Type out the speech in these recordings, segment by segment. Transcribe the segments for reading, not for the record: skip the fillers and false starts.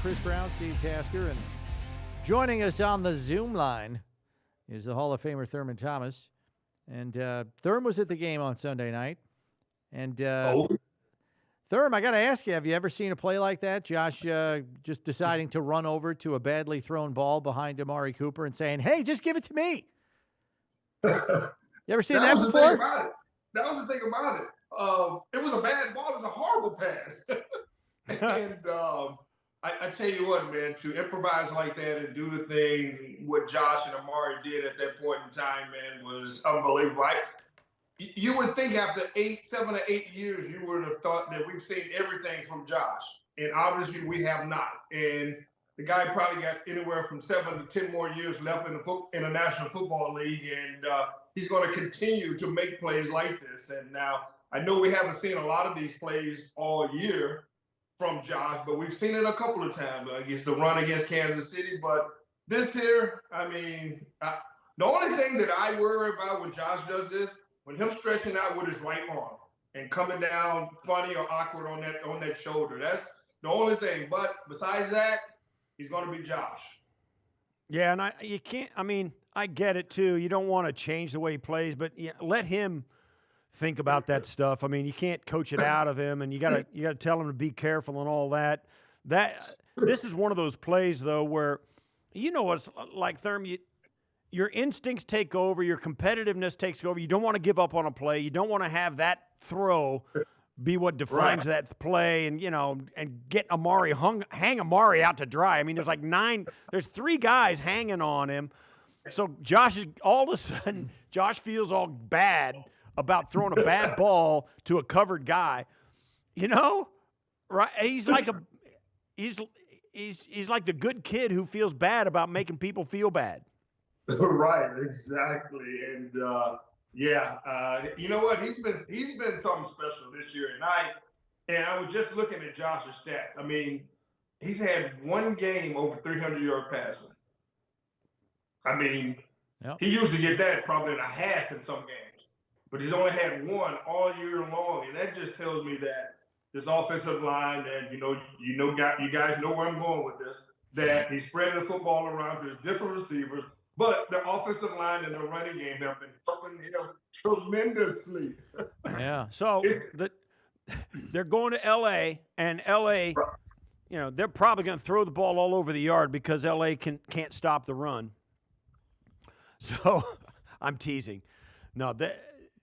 Chris Brown, Steve Tasker, and joining us on the Zoom line is the Hall of Famer Thurman Thomas. And Thurman was at the game on Sunday night. And Thurman, I got to ask you, have you ever seen a play like that? Josh just deciding to run over to a badly thrown ball behind Amari Cooper and saying, "Hey, just give it to me." You ever seen that before? That was the thing about it. It was a bad ball. It was a horrible pass. And I tell you what, man, to improvise like that and do the thing what Josh and Amari did at that point in time, man, was unbelievable. You would think after 7 or 8 years, you would have thought that we've seen everything from Josh. And obviously we have not. And the guy probably got anywhere from 7 to 10 more years left in the National Football League. And he's going to continue to make plays like this. And now I know we haven't seen a lot of these plays all year from Josh, but we've seen it a couple of times against the run against Kansas City. But this here, I mean, the only thing that I worry about when Josh does this, when him stretching out with his right arm and coming down funny or awkward on that shoulder, that's the only thing. But besides that, he's going to be Josh. Yeah, and you can't. I mean, I get it too. You don't want to change the way he plays, but let him think about that stuff. I mean, you can't coach it out of him, and you gotta tell him to be careful and all that. This is one of those plays though where, what's like, Thurman, your instincts take over, your competitiveness takes over. You don't want to give up on a play. You don't want to have that throw be what defines that play, and and get Amari hang Amari out to dry. I mean, there's 3 guys hanging on him. So Josh is all of a sudden feels all bad about throwing a bad ball to a covered guy, right? He's like he's like the good kid who feels bad about making people feel bad. Right, exactly. And you know what? He's been something special this year. And I was just looking at Josh's stats. I mean, he's had 1 game over 300-yard passing. I mean, he used to get that probably in a half in some games, but he's only had 1 all year long, and that just tells me that this offensive line, and you guys know where I'm going with this, that he's spreading the football around to his different receivers, but the offensive line and the running game have been helping him tremendously. Yeah, so they're going to L.A., and L.A., they're probably going to throw the ball all over the yard because L.A. can't stop the run. So I'm teasing. No,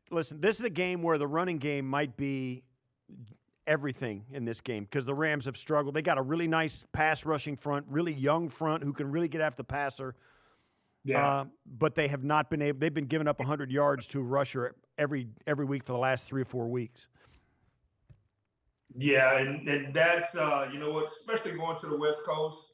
listen, this is a game where the running game might be everything in this game because the Rams have struggled. They got a really nice pass rushing front, really young front who can really get after the passer. Yeah. But they have not been able. They've been giving up 100 yards to a rusher every week for the last 3 or 4 weeks. Yeah, and that's especially going to the West Coast.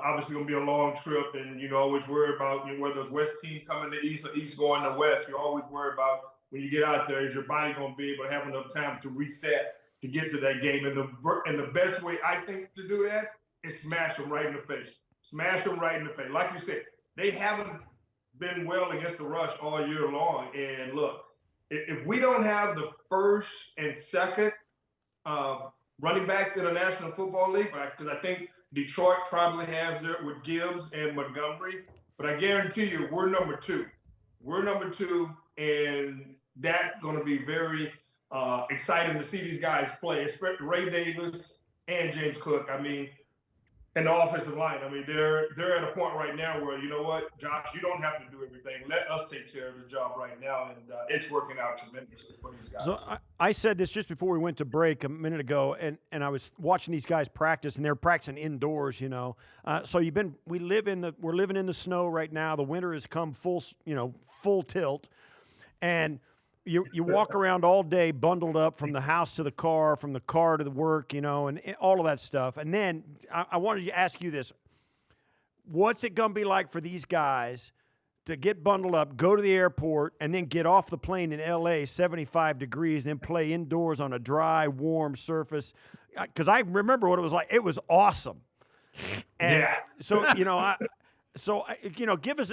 Obviously going to be a long trip, and always worry about whether it's West team coming to East or East going to West. You always worry about when you get out there, is your body going to be able to have enough time to reset to get to that game? And the best way I think to do that is smash them right in the face. Smash them right in the face. Like you said, they haven't been well against the rush all year long. And look, if we don't have the first and second running backs in the National Football League, because I think Detroit probably has it with Gibbs and Montgomery, but I guarantee you we're number 2. We're number 2, and that's going to be very exciting to see these guys play, especially Ray Davis and James Cook. I mean, and the offensive line. I mean, they're at a point right now where, you know what, Josh, you don't have to do everything. Let us take care of the job right now, and it's working out tremendously for these guys. So I said this just before we went to break a minute ago, and I was watching these guys practice, and they're practicing indoors, So we're living in the snow right now. The winter has come full tilt, and you walk around all day bundled up from the house to the car, from the car to the work, and all of that stuff. And then I wanted to ask you this. What's it going to be like for these guys to get bundled up, go to the airport, and then get off the plane in L.A., 75 degrees, then play indoors on a dry, warm surface? Because I remember what it was like. It was awesome. And yeah. So, give us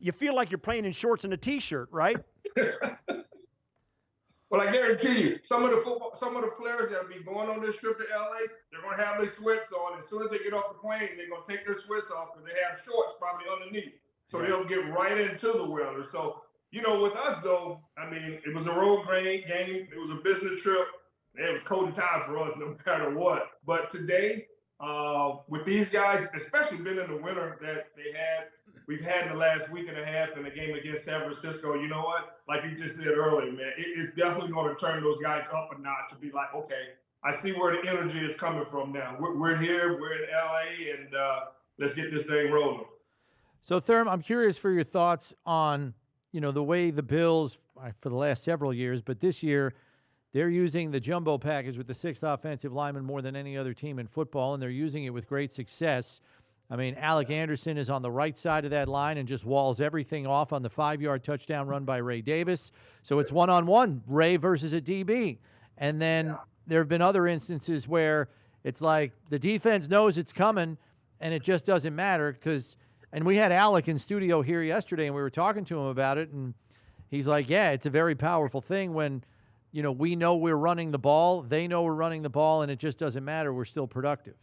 you feel like you're playing in shorts and a T-shirt, right? Well, I guarantee you, some of the players that'll be going on this trip to LA, they're gonna have their sweats on. As soon as they get off the plane, they're gonna take their sweats off because they have shorts probably underneath. So they'll get right into the weather. So, with us though, I mean, it was a road game. It was a business trip. It was cold and time for us no matter what. But today, with these guys, especially being in the winter that we've had in the last week and a half in the game against San Francisco, you know what? Like you just said earlier, man, it's definitely going to turn those guys up a notch to be like, okay, I see where the energy is coming from now. We're here, we're in LA, and let's get this thing rolling. So, Thurman, I'm curious for your thoughts on, the way the Bills, for the last several years, but this year, they're using the jumbo package with the sixth offensive lineman more than any other team in football, and they're using it with great success. I mean, Alec Anderson is on the right side of that line and just walls everything off on the 5-yard touchdown run by Ray Davis. So it's one-on-one, Ray versus a DB. And then there have been other instances where it's like the defense knows it's coming and it just doesn't matter and we had Alec in studio here yesterday and we were talking to him about it, and he's like, yeah, it's a very powerful thing when, we know we're running the ball, they know we're running the ball, and it just doesn't matter. We're still productive.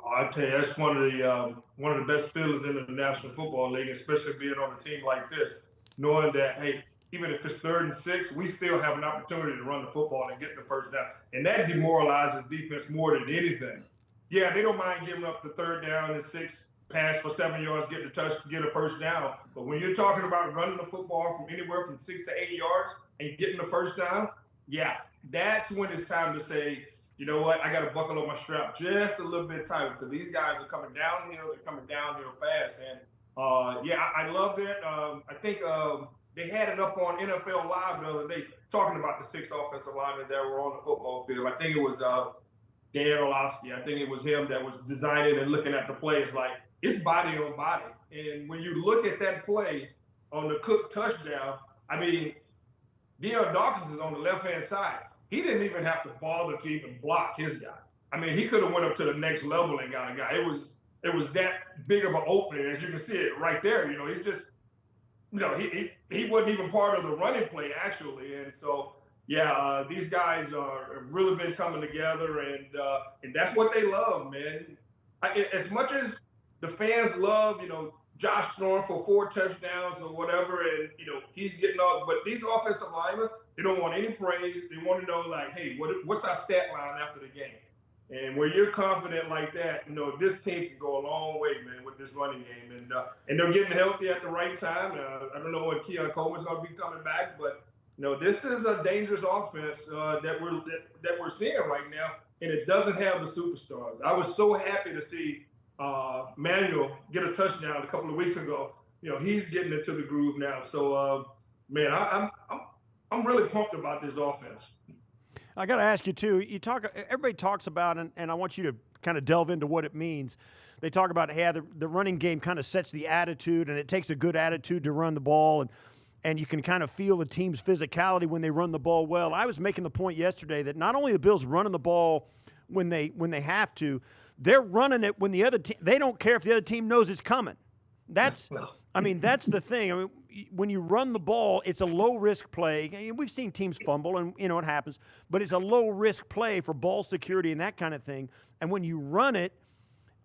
I tell you, that's one of the best feelings in the National Football League, especially being on a team like this, knowing that, hey, even if it's 3rd and 6, we still have an opportunity to run the football and get the first down. And that demoralizes defense more than anything. Yeah, they don't mind giving up the 3rd down and 6 pass for 7 yards, get a first down. But when you're talking about running the football from anywhere from 6 to 8 yards and getting the first down, yeah, that's when it's time to say, you know what? I got to buckle up my strap just a little bit tighter because these guys are coming downhill. They're coming downhill fast. And, I loved it. I think they had it up on NFL Live the other day talking about the 6 offensive linemen that were on the football field. I think it was Dan Orlovsky. I think it was him that was designing and looking at the play. It's like, it's body on body. And when you look at that play on the Cook touchdown, I mean, Deion Dawkins is on the left-hand side. He didn't even have to bother to even block his guy. I mean, he could have went up to the next level and got a guy. It was that big of an opening, as you can see it right there. He's just, he wasn't even part of the running play actually. And so, these guys have really been coming together, and that's what they love, man. As much as the fans love, Josh throwing for 4 touchdowns or whatever, and he's getting all. But these offensive linemen, they don't want any praise. They want to know, like, hey, what's our stat line after the game? And when you're confident like that, this team can go a long way, man, with this running game. And they're getting healthy at the right time. I don't know when Keon Coleman's going to be coming back, but this is a dangerous offense that we're seeing right now, and it doesn't have the superstars. I was so happy to see Manuel get a touchdown a couple of weeks ago. He's getting into the groove now. So, man, I'm really pumped about this offense. I got to ask you too. Everybody talks about, and I want you to kind of delve into what it means. They talk about, hey, the running game kind of sets the attitude, and it takes a good attitude to run the ball, and you can kind of feel the team's physicality when they run the ball well. I was making the point yesterday that not only the Bills running the ball when they have to, they're running it when the other team, they don't care if the other team knows it's coming. That's the thing. I mean, when you run the ball, it's a low-risk play. We've seen teams fumble, and, it happens. But it's a low-risk play for ball security and that kind of thing. And when you run it,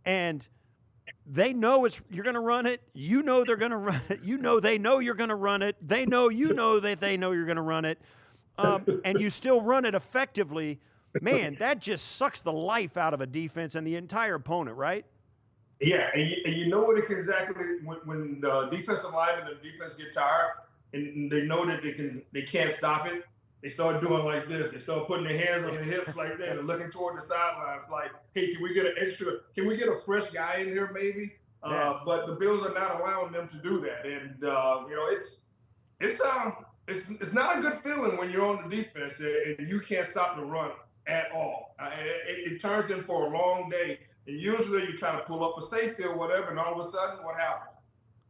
and they know you're going to run it, they're going to run it, they know you're going to run it, they know that they know you're going to run it, and you still run it effectively, man, that just sucks the life out of a defense and the entire opponent, right? Yeah, and you know what exactly when the defensive linemen and the defense get tired and they know that they can't stop it, they start doing like this. They start putting their hands on their hips like that and looking toward the sidelines like, hey, can we get a fresh guy in here maybe? Yeah. But the Bills are not allowing them to do that. And it's not a good feeling when you're on the defense and you can't stop the run at all. It turns in for a long day. And usually you try to pull up a safety or whatever, and all of a sudden, what happens?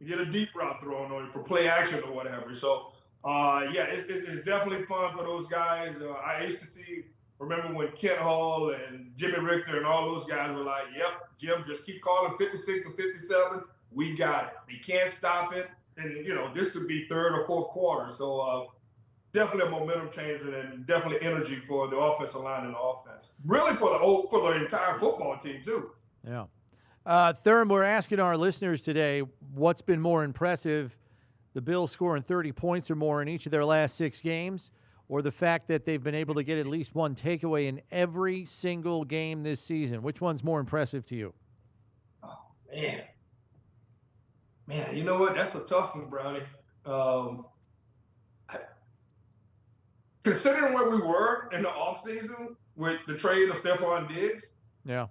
You get a deep route thrown on you for play action or whatever. So, it's definitely fun for those guys. I used to remember when Kent Hall and Jimmy Richter and all those guys were like, yep, Jim, just keep calling 56 or 57. We got it. They can't stop it. And, this could be 3rd or 4th quarter. So, definitely a momentum changer and definitely energy for the offensive line and the offense. Really for the entire football team too. Yeah. Thurman, we're asking our listeners today what's been more impressive, the Bills scoring 30 points or more in each of their last 6 games, or the fact that they've been able to get at least one takeaway in every single game this season. Which one's more impressive to you? Oh, man, you know what? That's a tough one, Brownie. Considering where we were in the offseason with the trade of Stephon Diggs, yeah,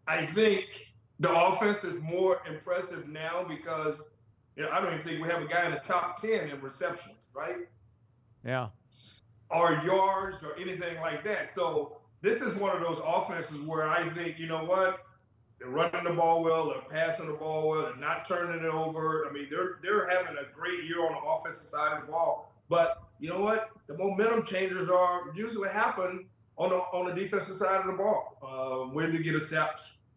I think the offense is more impressive now because I don't even think we have a guy in the top 10 in receptions, right? Yeah. Or yards or anything like that. So this is one of those offenses where I think, you know what? They're running the ball well, they're passing the ball well, they're not turning it over. I mean, they're having a great year on the offensive side of the ball. But you know what? The momentum changers usually happen on the defensive side of the ball. When they get a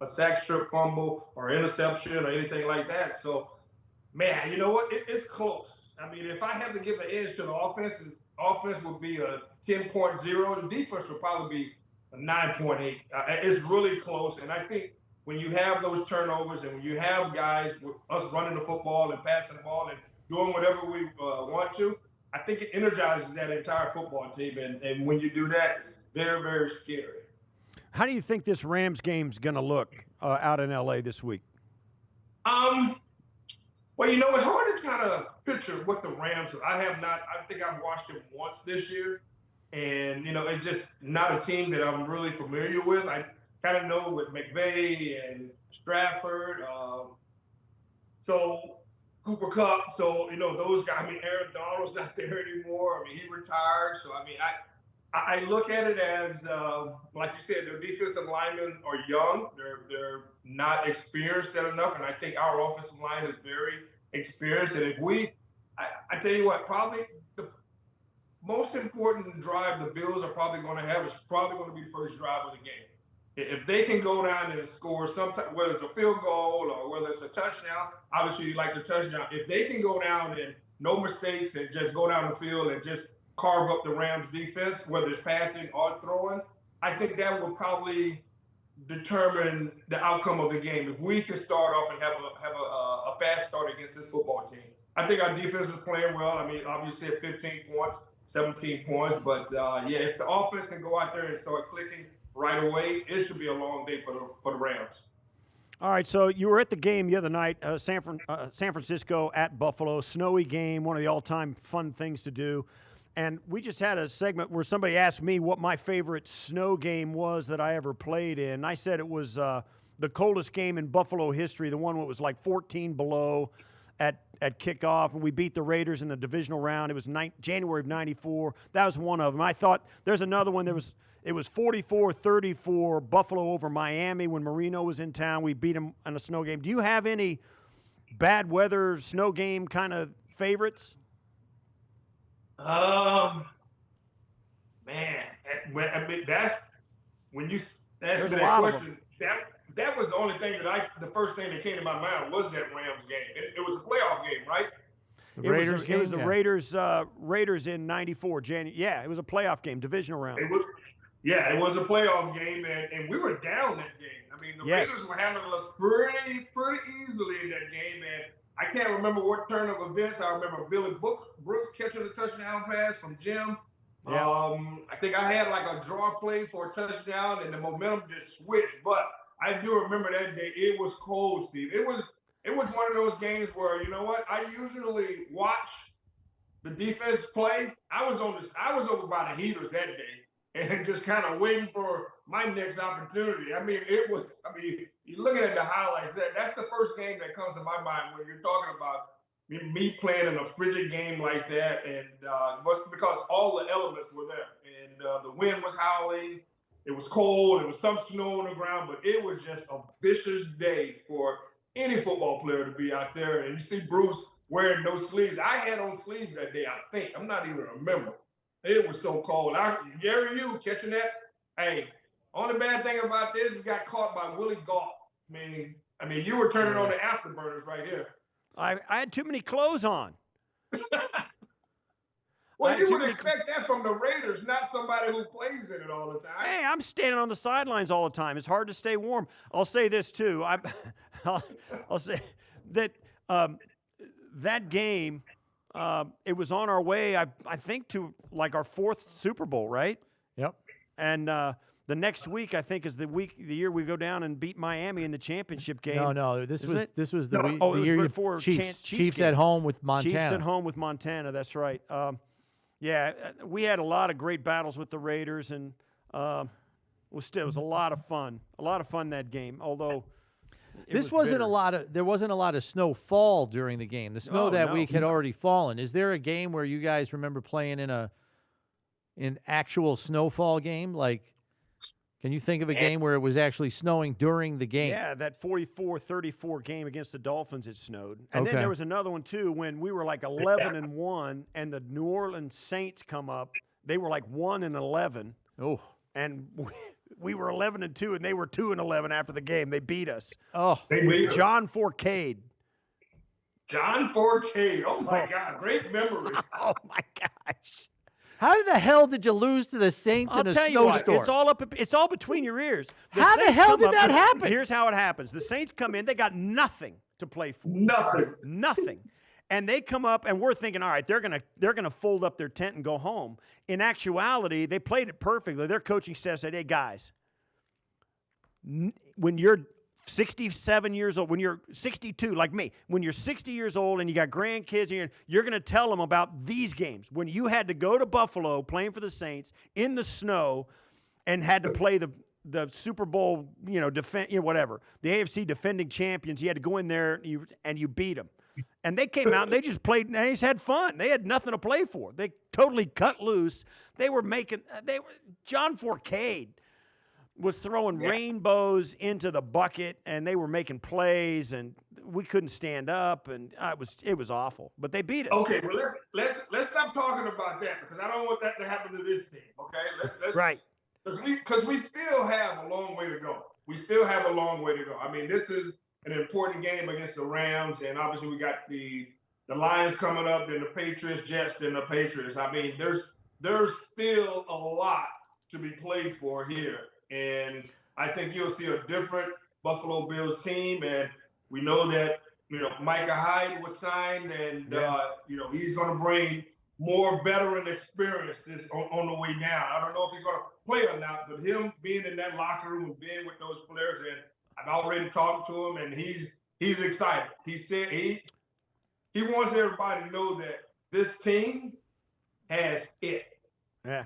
sack strip fumble or interception or anything like that. So, man, you know what? It's close. I mean, if I had to give the edge to the offense would be a 10.0. The defense would probably be a 9.8. It's really close. And I think when you have those turnovers and when you have guys with us running the football and passing the ball and doing whatever we want to, I think it energizes that entire football team. And when you do that, very, very scary. How do you think this Rams game's going to look out in L.A. this week? Well, it's hard to kind of picture what the Rams are. I think I've watched them once this year. And, it's just not a team that I'm really familiar with. I kind of know with McVay and Stratford. So Cooper Kupp. So, those guys. I mean, Aaron Donald's not there anymore. I mean, he retired. So, I mean, I look at it as, like you said, their defensive linemen are young. They're not experienced enough. And I think our offensive line is very experienced. And if I tell you what, probably the most important drive the Bills are probably going to have is probably going to be the first drive of the game. If they can go down and score sometime, whether it's a field goal or whether it's a touchdown, obviously you like the touchdown. If they can go down and no mistakes and just go down the field and just carve up the Rams defense, whether it's passing or throwing, I think that will probably determine the outcome of the game. If we can start off and have a fast start against this football team, I think our defense is playing well. I mean, obviously at 15 points, 17 points, but if the offense can go out there and start clicking right away, it should be a long day for the Rams. All right, so you were at the game the other night, San Francisco at Buffalo, snowy game, one of the all-time fun things to do. And we just had a segment where somebody asked me what my favorite snow game was that I ever played in. I said it was the coldest game in Buffalo history, the one that was like 14 below at kickoff, and we beat the Raiders in the divisional round. It was January of '94. That was one of them. I thought there's another one. It was 44-34 Buffalo over Miami when Marino was in town. We beat them in a snow game. Do you have any bad weather snow game kind of favorites? Man, I mean, that's when you asked me that question. That was the only thing the first thing that came to my mind was that Rams game. It was a playoff game, right? It was the Raiders in '94. Yeah, it was a playoff game, divisional round. It was a playoff game, and we were down that game. I mean, the Raiders were handling us pretty easily in that game, and I can't remember what turn of events. I remember Billy Brooks catching a touchdown pass from Jim. Yeah. I think I had like a draw play for a touchdown, and the momentum just switched. But I do remember that day. It was cold, Steve. It was one of those games where, you know what? I usually watch the defense play. I was over by the heaters that day and just kind of waiting for my next opportunity. I mean, you're looking at the highlights. That's the first game that comes to my mind when you're talking about me playing in a frigid game like that, and because all the elements were there, and the wind was howling. It was cold. It was some snow on the ground, but it was just a vicious day for any football player to be out there. And you see Bruce wearing no sleeves. I had on sleeves that day, I think. I'm not even remember. It was so cold. Gary, you catching that? Hey, only bad thing about this, you got caught by Willie Gault. I mean, you were turning on the afterburners right here. I had too many clothes on. Well, you would expect that from the Raiders, not somebody who plays in it all the time. Hey, I'm standing on the sidelines all the time. It's hard to stay warm. I'll say this too. I'll say that that game, it was on our way, I think, to like our 4th Super Bowl, right? Yep. And the next week, I think, is the year we go down and beat Miami in the championship game. No, this was the week. Oh, the it year was before Chiefs at home with Montana. Chiefs at home with Montana. That's right. Yeah, we had a lot of great battles with the Raiders, and it was a lot of fun. A lot of fun that game. Although there wasn't a lot of snowfall during the game. The snow that week had already fallen. Is there a game where you guys remember playing in an actual snowfall game? Like, can you think of a game where it was actually snowing during the game? Yeah, that 44-34 game against the Dolphins, it snowed. And then there was another one, too, when we were like 11-1, and the New Orleans Saints come up. They were like 1-11. Oh. And we were 11-2, and they were 2-11 after the game. They beat us. Oh. They beat us. John Forcade. John Forcade. Oh, my God. Great memory. Oh, my gosh. How the hell did you lose to the Saints in a snowstorm? It's all between your ears. How the hell did that happen? Here's how it happens. The Saints come in. They got nothing to play for. Nothing. And they come up, and we're thinking, all right, they're gonna fold up their tent and go home. In actuality, they played it perfectly. Their coaching staff said, hey, guys, when you're 67 years old, when you're 62, like me, when you're 60 years old and you got grandkids, and you're going to tell them about these games. When you had to go to Buffalo playing for the Saints in the snow and had to play the Super Bowl, whatever, the AFC defending champions, you had to go in there and you beat them. And they came out and they just played and they just had fun. They had nothing to play for. They totally cut loose. John Forcade was throwing rainbows into the bucket, and they were making plays, and we couldn't stand up, and it was awful. But they beat us. Okay, well let's stop talking about that, because I don't want that to happen to this team. Okay, let's right, because we still have a long way to go. We still have a long way to go. I mean, this is an important game against the Rams, and obviously we got the Lions coming up, then the Patriots, Jets, then the Patriots. I mean, there's still a lot to be played for here. And I think you'll see a different Buffalo Bills team. And we know that, Micah Hyde was signed, and, he's going to bring more veteran experience on the way down. I don't know if he's going to play or not, but him being in that locker room and being with those players, and I've already talked to him, and he's excited. He said he wants everybody to know that this team has it. Yeah.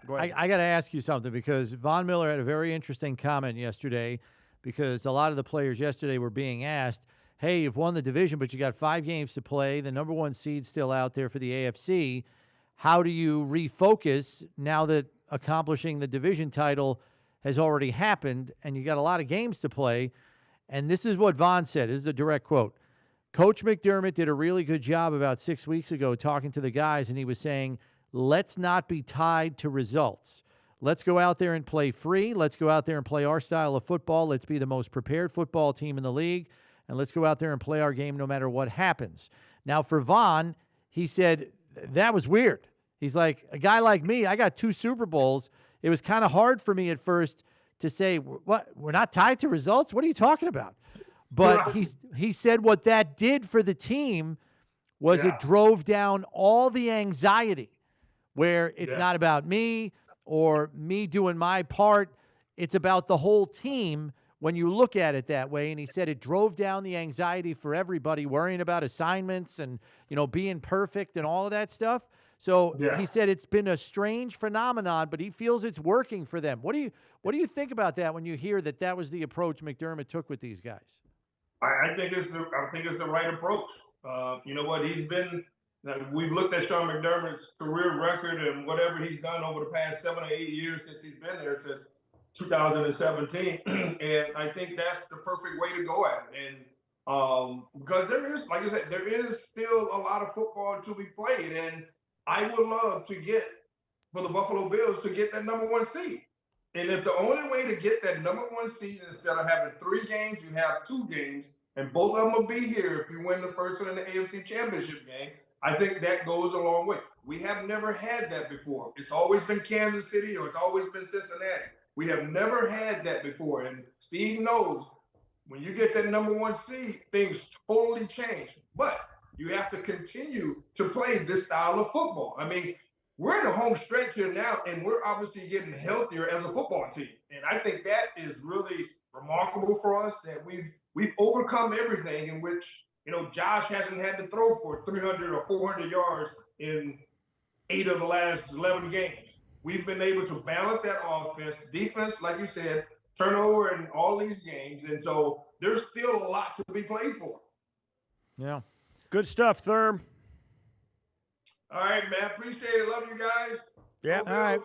I got to ask you something, because Von Miller had a very interesting comment yesterday, because a lot of the players yesterday were being asked, hey, you've won the division, but you got 5 games to play. The number 1 seed's still out there for the AFC. How do you refocus now that accomplishing the division title has already happened and you got a lot of games to play? And this is what Von said. This is a direct quote. Coach McDermott did a really good job about 6 weeks ago talking to the guys, and he was saying, let's not be tied to results. Let's go out there and play free. Let's go out there and play our style of football. Let's be the most prepared football team in the league, and let's go out there and play our game no matter what happens. Now, for Von, he said, that was weird. He's like, a guy like me, I got 2 Super Bowls. It was kind of hard for me at first to say, what, we're not tied to results? What are you talking about? But he said what that did for the team was it drove down all the anxiety, where it's not about me or me doing my part. It's about the whole team when you look at it that way. And he said it drove down the anxiety for everybody, worrying about assignments and, being perfect and all of that stuff. So he said it's been a strange phenomenon, but he feels it's working for them. What do you think about that when you hear that was the approach McDermott took with these guys? I think it's the right approach. You know what? We've looked at Sean McDermott's career record and whatever he's done over the past 7 or 8 years since he's been there, since 2017, and I think that's the perfect way to go at it. And because there is, like I said, there is still a lot of football to be played, and I would love for the Buffalo Bills to get that number 1 seed. And if the only way to get that number 1 seed, instead of having 3 games, you have 2 games, and both of them will be here if you win the first one in the AFC Championship game, I think that goes a long way. We have never had that before. It's always been Kansas City or it's always been Cincinnati. We have never had that before. And Steve knows when you get that number 1 seed, things totally change. But you have to continue to play this style of football. I mean, we're in a home stretch here now, and we're obviously getting healthier as a football team. And I think that is really remarkable for us that we've overcome everything in which, Josh hasn't had to throw for 300 or 400 yards in 8 of the last 11 games. We've been able to balance that offense, defense, like you said, turnover in all these games. And so there's still a lot to be played for. Yeah. Good stuff, Thurm. All right, man. Appreciate it. Love you guys. Yeah. All right.